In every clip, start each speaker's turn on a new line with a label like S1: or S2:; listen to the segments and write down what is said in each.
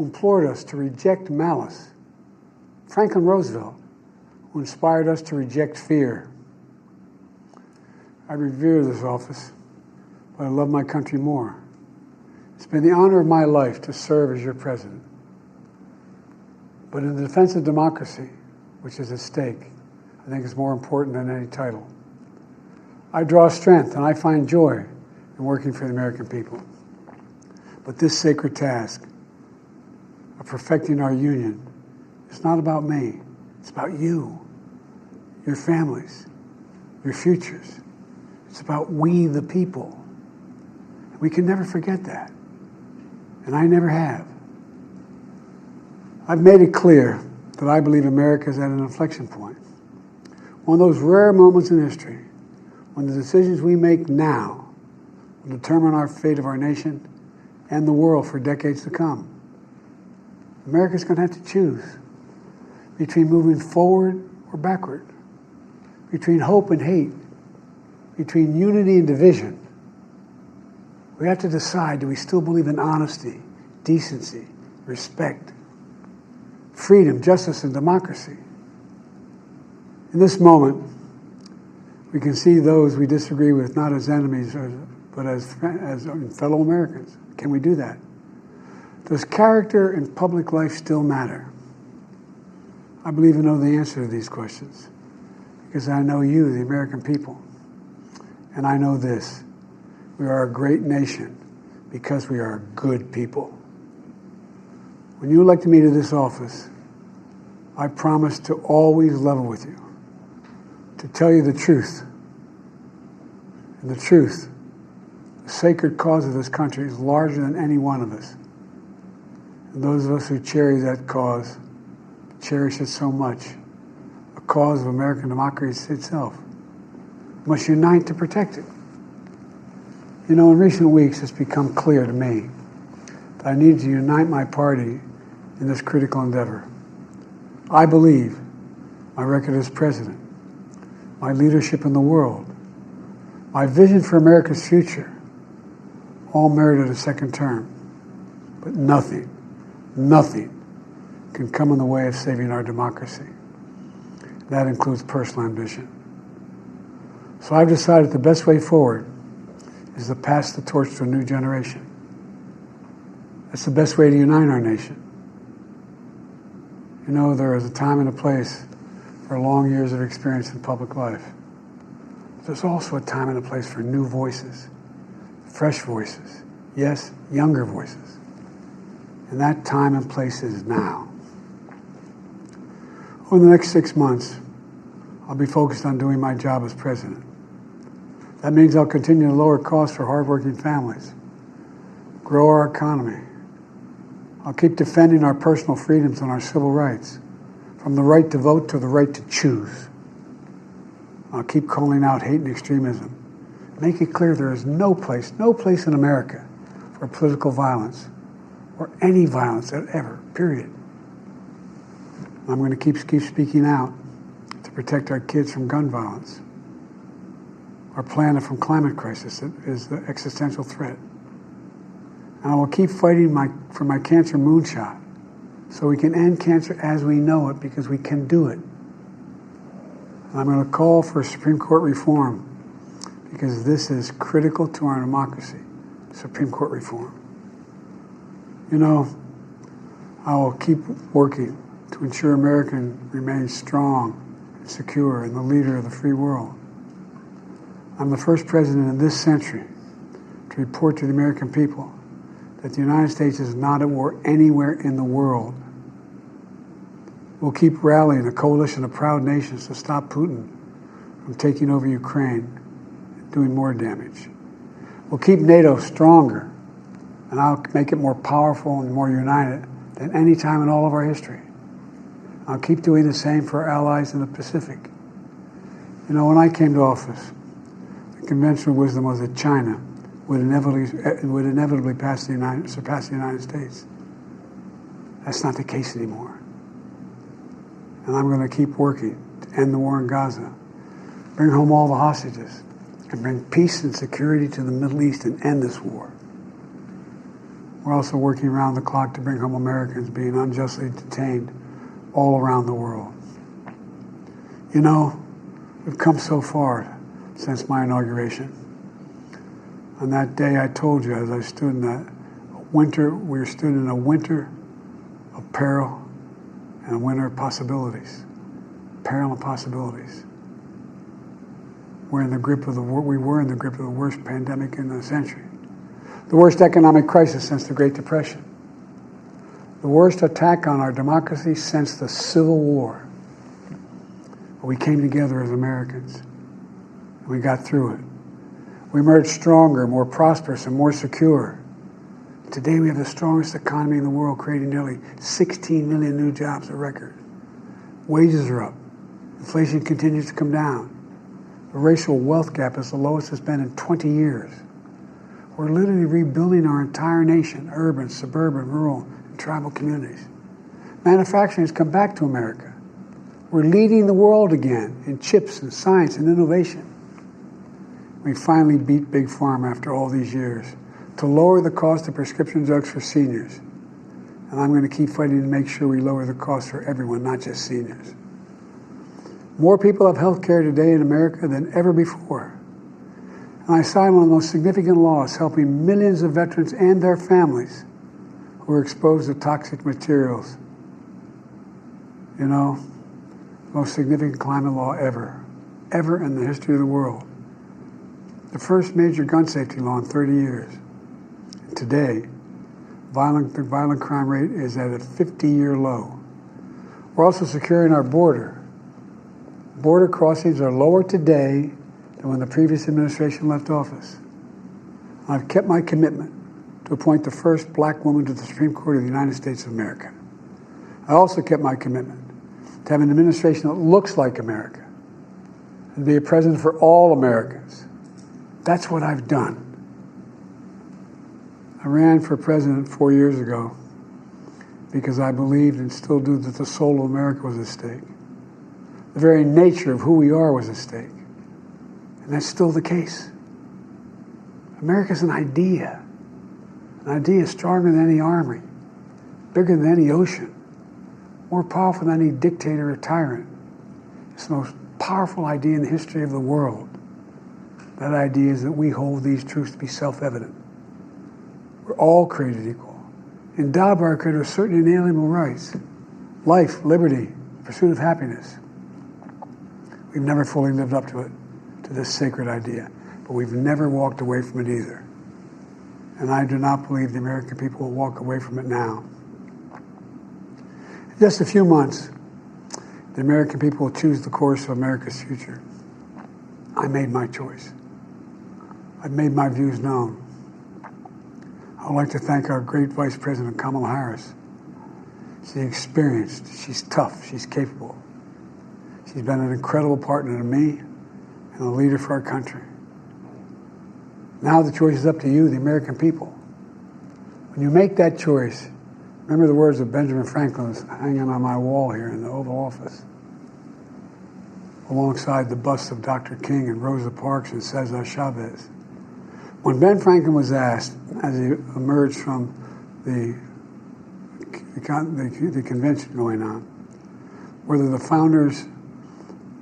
S1: who implored us to reject malice. Franklin Roosevelt, who inspired us to reject fear. I revere this office, but I love my country more. It's been the honor of my life to serve as your president. But in the defense of democracy, which is at stake, I think is more important than any title. I draw strength and I find joy in working for the American people. But this sacred task of perfecting our union is not about me. It's about you, your families, your futures. It's about we, the people. We can never forget that. And I never have. I've made it clear that I believe America is at an inflection point. One of those rare moments in history when the decisions we make now will determine our fate of our nation and the world for decades to come. America's going to have to choose between moving forward or backward, between hope and hate, between unity and division. We have to decide, do we still believe in honesty, decency, respect, freedom, justice, and democracy? In this moment, we can see those we disagree with not as enemies, but as fellow Americans. Can we do that? Does character in public life still matter? I believe I know the answer to these questions because I know you, the American people. And I know this: we are a great nation because we are good people. When you elected me to this office, I promised to always level with you, to tell you the truth. And the truth, the sacred cause of this country, is larger than any one of us. And those of us who cherish that cause, cherish it so much, a cause of American democracy itself, must unite to protect it. You know, in recent weeks, it's become clear to me that I need to unite my party in this critical endeavor. I believe my record as president, my leadership in the world, my vision for America's future, all merited a second term. But nothing can come in the way of saving our democracy. That includes personal ambition. So I've decided the best way forward is to pass the torch to a new generation. That's the best way to unite our nation. You know, there is a time and a place for long years of experience in public life. There's also a time and a place for new voices, fresh voices, yes, younger voices. And that time and place is now. Over the next 6 months, I'll be focused on doing my job as president. That means I'll continue to lower costs for hardworking families, grow our economy. I'll keep defending our personal freedoms and our civil rights, from the right to vote to the right to choose. I'll keep calling out hate and extremism. Make it clear there is no place in America for political violence or any violence ever, period. I'm going to keep speaking out to protect our kids from gun violence. Our planet from climate crisis is the existential threat. And I will keep fighting for my cancer moonshot so we can end cancer as we know it, because we can do it. And I'm going to call for Supreme Court reform because this is critical to our democracy, Supreme Court reform. You know, I will keep working to ensure America remains strong and secure and the leader of the free world. I'm the first president in this century to report to the American people that the United States is not at war anywhere in the world. We'll keep rallying a coalition of proud nations to stop Putin from taking over Ukraine and doing more damage. We'll keep NATO stronger, and I'll make it more powerful and more united than any time in all of our history. I'll keep doing the same for our allies in the Pacific. You know, when I came to office, the conventional wisdom was that China would inevitably surpass the United States. That's not the case anymore. And I'm going to keep working to end the war in Gaza, bring home all the hostages, and bring peace and security to the Middle East and end this war. We're also working around the clock to bring home Americans being unjustly detained all around the world. You know, we've come so far since my inauguration. On that day, I told you, as I stood in that winter, we stood in a winter of peril and a winter of possibilities. Peril and possibilities. We were in the grip of the worst pandemic in the century. The worst economic crisis since the Great Depression. The worst attack on our democracy since the Civil War. But we came together as Americans, and we got through it. We emerged stronger, more prosperous, and more secure. Today we have the strongest economy in the world, creating nearly 16 million new jobs, a record. Wages are up. Inflation continues to come down. The racial wealth gap is the lowest it's been in 20 years. We're literally rebuilding our entire nation, urban, suburban, rural, and tribal communities. Manufacturing has come back to America. We're leading the world again in chips and science and innovation. We finally beat Big Pharma after all these years to lower the cost of prescription drugs for seniors. And I'm going to keep fighting to make sure we lower the cost for everyone, not just seniors. More people have health care today in America than ever before. And I signed one of the most significant laws helping millions of veterans and their families who are exposed to toxic materials. You know, the most significant climate law ever in the history of the world. The first major gun safety law in 30 years. And today, the violent crime rate is at a 50-year low. We're also securing our border. Border crossings are lower today than when the previous administration left office. I've kept my commitment to appoint the first black woman to the Supreme Court of the United States of America. I also kept my commitment to have an administration that looks like America and be a president for all Americans. That's what I've done. I ran for president 4 years ago because I believed and still do that the soul of America was at stake. The very nature of who we are was at stake. And that's still the case. America's an idea. An idea stronger than any army, bigger than any ocean, more powerful than any dictator or tyrant. It's the most powerful idea in the history of the world. That idea is that we hold these truths to be self-evident. We're all created equal, endowed by our Creator with certain inalienable rights: life, liberty, pursuit of happiness. We've never fully lived up to it, to this sacred idea, but we've never walked away from it either. And I do not believe the American people will walk away from it now. In just a few months, the American people will choose the course of America's future. I made my choice. I've made my views known. I would like to thank our great Vice President Kamala Harris. She's experienced, she's tough, she's capable. She's been an incredible partner to me and a leader for our country. Now the choice is up to you, the American people. When you make that choice, remember the words of Benjamin Franklin hanging on my wall here in the Oval Office, alongside the busts of Dr. King and Rosa Parks and Cesar Chavez. When Ben Franklin was asked, as he emerged from the convention going on, whether the founders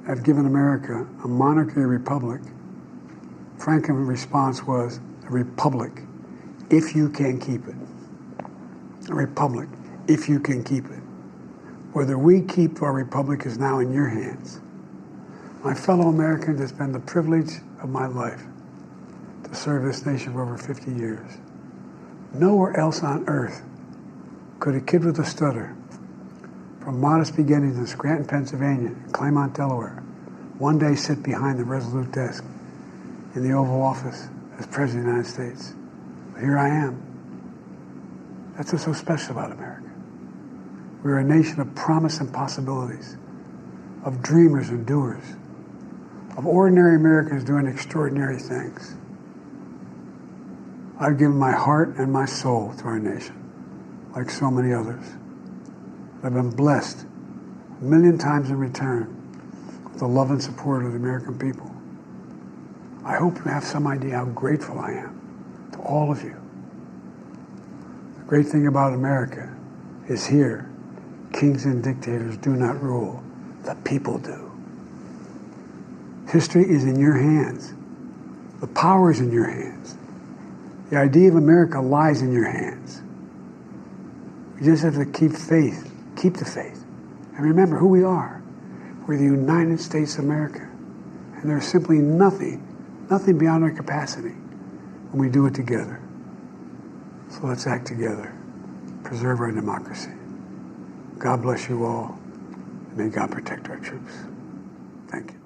S1: have given America a monarchy or republic, Franklin's response was, a republic, if you can keep it. A republic, if you can keep it. Whether we keep our republic is now in your hands. My fellow Americans, it's been the privilege of my life to serve this nation for over 50 years. Nowhere else on earth could a kid with a stutter, from modest beginnings in Scranton, Pennsylvania, and Claymont, Delaware, one day sit behind the resolute desk in the Oval Office as President of the United States. But here I am. That's what's so special about America. We're a nation of promise and possibilities, of dreamers and doers, of ordinary Americans doing extraordinary things. I've given my heart and my soul to our nation, like so many others. I've been blessed a million times in return with the love and support of the American people. I hope you have some idea how grateful I am to all of you. Great thing about America is here, kings and dictators do not rule. The people do. History is in your hands. The power is in your hands. The idea of America lies in your hands. You just have to keep faith, keep the faith. And remember who we are. We're the United States of America. And there's simply nothing beyond our capacity when we do it together. So let's act together. Preserve our democracy. God bless you all. May God protect our troops. Thank you.